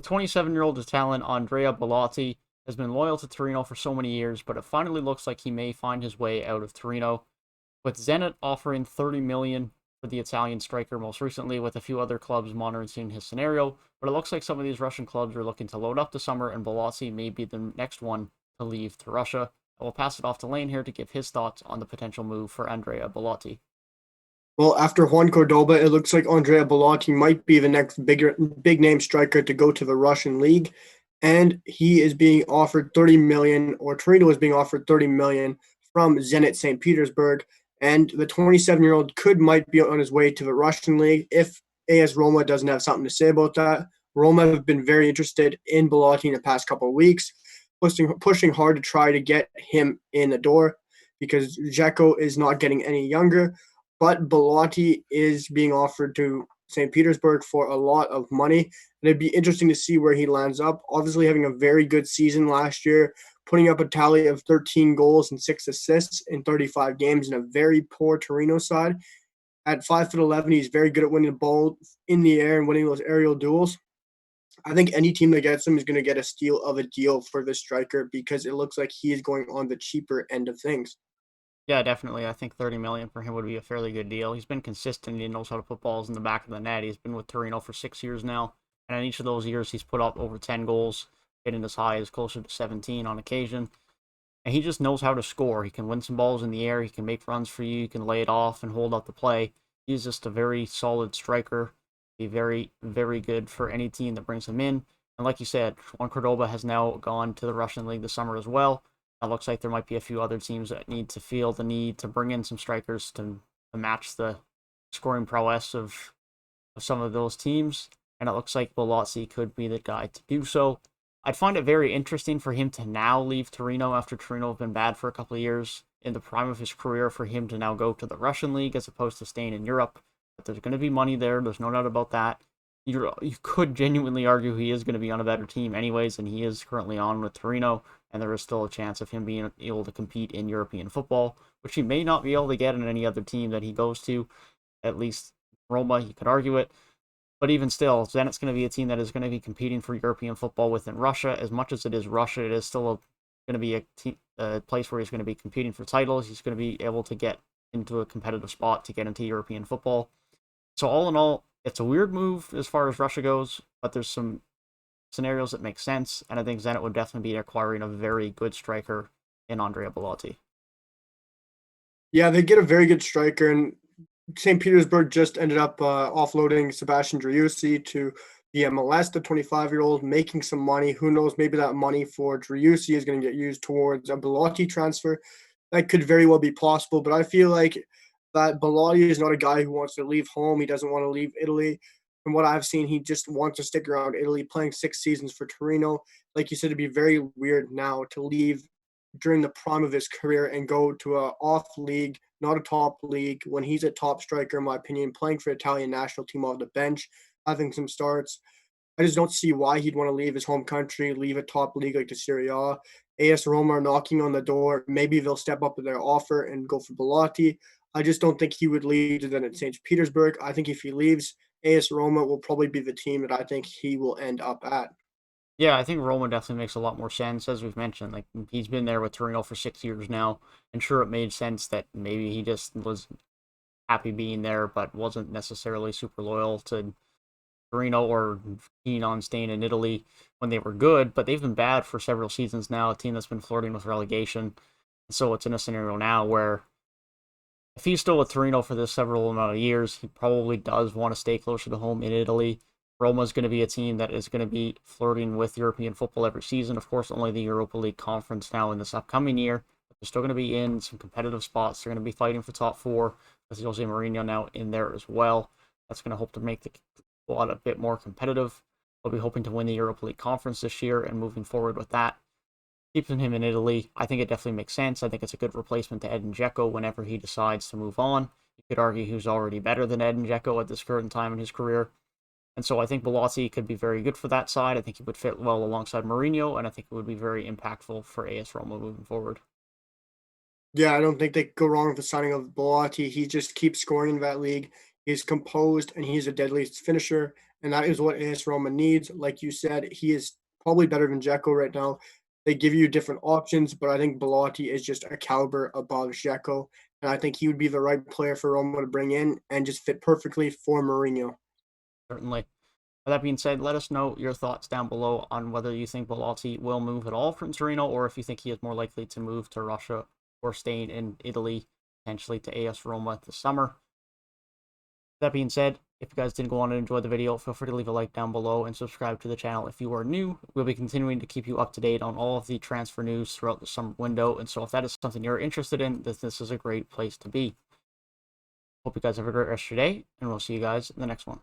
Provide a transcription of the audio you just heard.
The 27-year-old Italian Andrea Belotti has been loyal to Torino for so many years, but it finally looks like he may find his way out of Torino, with Zenit offering 30 million for the Italian striker most recently, with a few other clubs monitoring his scenario. But it looks like some of these Russian clubs are looking to load up the summer, and Belotti may be the next one to leave to Russia. I will pass it off to Lane here to give his thoughts on the potential move for Andrea Belotti. Well, after Juan Cordoba, it looks like Andrea Belotti might be the next big name striker to go to the Russian league, and he is being offered 30 million, or Torino is being offered 30 million from Zenit St. Petersburg, and the 27-year-old might be on his way to the Russian league if AS Roma doesn't have something to say about that. Roma have been very interested in Belotti in the past couple of weeks, pushing hard to try to get him in the door because Dzeko is not getting any younger, but Belotti is being offered to St. Petersburg for a lot of money. And it'd be interesting to see where he lands up. Obviously, having a very good season last year, putting up a tally of 13 goals and 6 assists in 35 games in a very poor Torino side. At 5'11", he's very good at winning the ball in the air and winning those aerial duels. I think any team that gets him is going to get a steal of a deal for this striker because it looks like he is going on the cheaper end of things. Yeah, definitely. I think 30 million for him would be a fairly good deal. He's been consistent. He knows how to put balls in the back of the net. He's been with Torino for 6 years now, and in each of those years, he's put up over 10 goals, getting as high as closer to 17 on occasion. And he just knows how to score. He can win some balls in the air. He can make runs for you. He can lay it off and hold up the play. He's just a very solid striker. Be very, very good for any team that brings him in. And like you said, Juan Cordoba has now gone to the Russian league this summer as well. It looks like there might be a few other teams that need to feel the need to bring in some strikers to match the scoring prowess of some of those teams. And it looks like Belotti could be the guy to do so. I'd find it very interesting for him to now leave Torino after Torino have been bad for a couple of years in the prime of his career, for him to now go to the Russian league as opposed to staying in Europe. But there's going to be money there. There's no doubt about that. You could genuinely argue he is going to be on a better team anyways, and he is currently on with Torino, and there is still a chance of him being able to compete in European football, which he may not be able to get in any other team that he goes to. At least Roma, you could argue it. But even still, Zenit's going to be a team that is going to be competing for European football within Russia. As much as it is Russia, it is still going to be a place where he's going to be competing for titles. He's going to be able to get into a competitive spot to get into European football. So all in all, it's a weird move as far as Russia goes, but there's some scenarios that make sense, and I think Zenit would definitely be acquiring a very good striker in Andrea Belotti. Yeah, they get a very good striker, and St. Petersburg just ended up offloading Sebastian Driussi to the MLS, the 25-year-old, making some money. Who knows? Maybe that money for Driussi is going to get used towards a Belotti transfer. That could very well be possible, but I feel like that Belotti is not a guy who wants to leave home. He doesn't want to leave Italy. From what I've seen, he just wants to stick around Italy, playing 6 seasons for Torino. Like you said, it'd be very weird now to leave during the prime of his career and go to a off league, not a top league, when he's a top striker, in my opinion, playing for the Italian national team off the bench, having some starts. I just don't see why he'd want to leave his home country, leave a top league like the Serie A. AS Roma are knocking on the door. Maybe they'll step up with their offer and go for Belotti. I just don't think he would leave then at St. Petersburg. I think if he leaves, AS Roma will probably be the team that I think he will end up at. Yeah, I think Roma definitely makes a lot more sense, as we've mentioned. Like, he's been there with Torino for 6 years now, and sure, it made sense that maybe he just was happy being there, but wasn't necessarily super loyal to Torino or keen on staying in Italy when they were good, but they've been bad for several seasons now, a team that's been flirting with relegation. So it's in a scenario now where if he's still with Torino for this several amount of years, he probably does want to stay closer to home in Italy. Roma's going to be a team that is going to be flirting with European football every season. Of course, only the Europa League Conference now in this upcoming year, but they're still going to be in some competitive spots. They're going to be fighting for top four with Jose Mourinho now in there as well. That's going to hope to make the squad a bit more competitive. They'll be hoping to win the Europa League Conference this year and moving forward with that. Keeping him in Italy, I think it definitely makes sense. I think it's a good replacement to Edin Dzeko whenever he decides to move on. You could argue he's already better than Edin Dzeko at this current time in his career. And so I think Belotti could be very good for that side. I think he would fit well alongside Mourinho, and I think it would be very impactful for AS Roma moving forward. Yeah, I don't think they could go wrong with the signing of Belotti. He just keeps scoring in that league. He's composed and he's a deadly finisher. and that is what AS Roma needs. Like you said, he is probably better than Dzeko right now. They give you different options, but I think Belotti is just a caliber above Dzeko, and I think he would be the right player for Roma to bring in and just fit perfectly for Mourinho. Certainly. With that being said, let us know your thoughts down below on whether you think Belotti will move at all from Torino, or if you think he is more likely to move to Russia or staying in Italy, potentially to AS Roma this summer. That being said, if you guys did go on and enjoy the video, feel free to leave a like down below and subscribe to the channel if you are new. We'll be continuing to keep you up to date on all of the transfer news throughout the summer window, and so if that is something you're interested in, this is a great place to be. Hope you guys have a great rest of your day, and we'll see you guys in the next one.